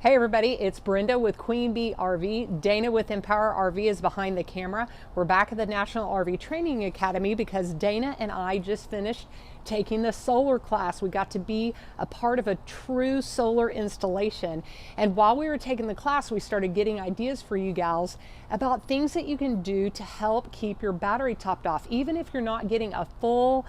Hey everybody, it's Brenda with Queen Bee RV. Dana with Empower RV is behind the camera. We're back at the National RV Training Academy because Dana and I just finished taking the solar class. We got to be a part of a true solar installation. And while we were taking the class, we started getting ideas for you gals about things that you can do to help keep your battery topped off. Even if you're not getting a full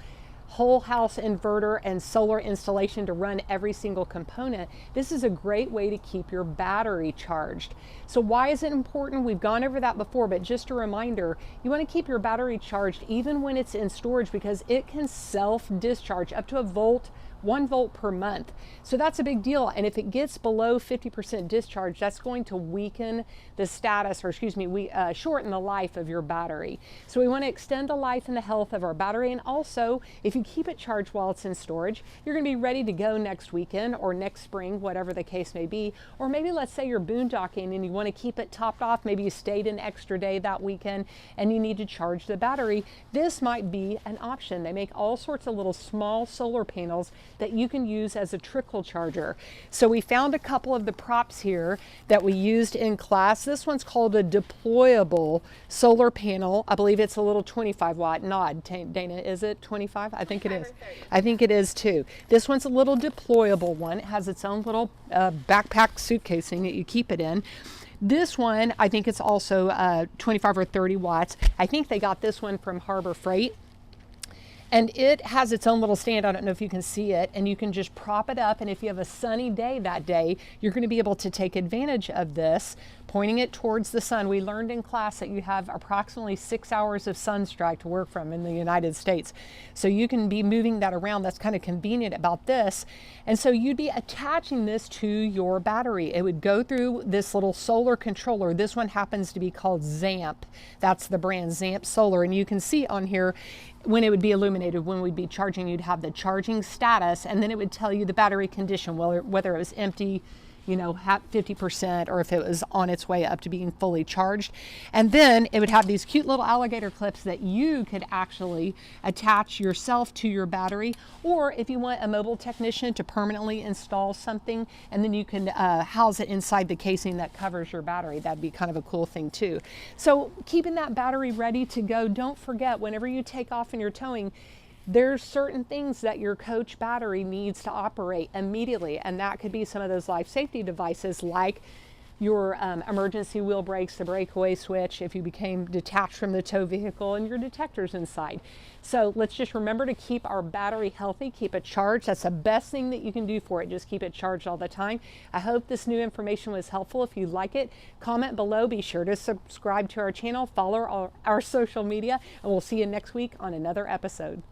whole house inverter and solar installation to run every single component, this is a great way to keep your battery charged. So why is it important? We've gone over that before, but just a reminder, you want to keep your battery charged even when it's in storage because it can self-discharge up to 1 volt per month. So that's a big deal. And if it gets below 50% discharge, that's going to weaken the status, or excuse me, shorten the life of your battery. So we want to extend the life and the health of our battery. And also, if you keep it charged while it's in storage, you're going to be ready to go next weekend or next spring, whatever the case may be. Or maybe let's say you're boondocking and you want to keep it topped off. Maybe you stayed an extra day that weekend and you need to charge the battery. This might be an option. They make all sorts of little small solar panels that you can use as a trickle charger. So we found a couple of the props here that we used in class. This one's called a deployable solar panel. I believe it's a little 25 watt. Nod, Dana, is it 25? I think it is. I think it is too. This one's a little deployable one. It has its own little backpack suitcasing that you keep it in. This one, I think it's also 25 or 30 watts. I think they got this one from Harbor Freight. And it has its own little stand. I don't know if you can see it, and you can just prop it up. And if you have a sunny day that day, you're going to be able to take advantage of this, pointing it towards the sun. We learned in class that you have approximately 6 hours of sun strike to work from in the United States. So you can be moving that around. That's kind of convenient about this. And so you'd be attaching this to your battery. It would go through this little solar controller. This one happens to be called Zamp. That's the brand, Zamp Solar. And you can see on here, when it would be illuminated, when we'd be charging, you'd have the charging status, and then it would tell you the battery condition, whether it was empty, 50%, or if it was on its way up to being fully charged. And then it would have these cute little alligator clips that you could actually attach yourself to your battery, or if you want a mobile technician to permanently install something, and then you can house it inside the casing that covers your battery. That'd be kind of a cool thing too. So keeping that battery ready to go, don't forget, whenever you take off and you're towing, there's certain things that your coach battery needs to operate immediately, and that could be some of those life safety devices like your emergency wheel brakes, the breakaway switch, if you became detached from the tow vehicle, and your detectors inside. So let's just remember to keep our battery healthy, keep it charged. That's the best thing that you can do for it. Just keep it charged all the time. I hope this new information was helpful. If you like it, comment below. Be sure to subscribe to our channel, follow our social media, and we'll see you next week on another episode.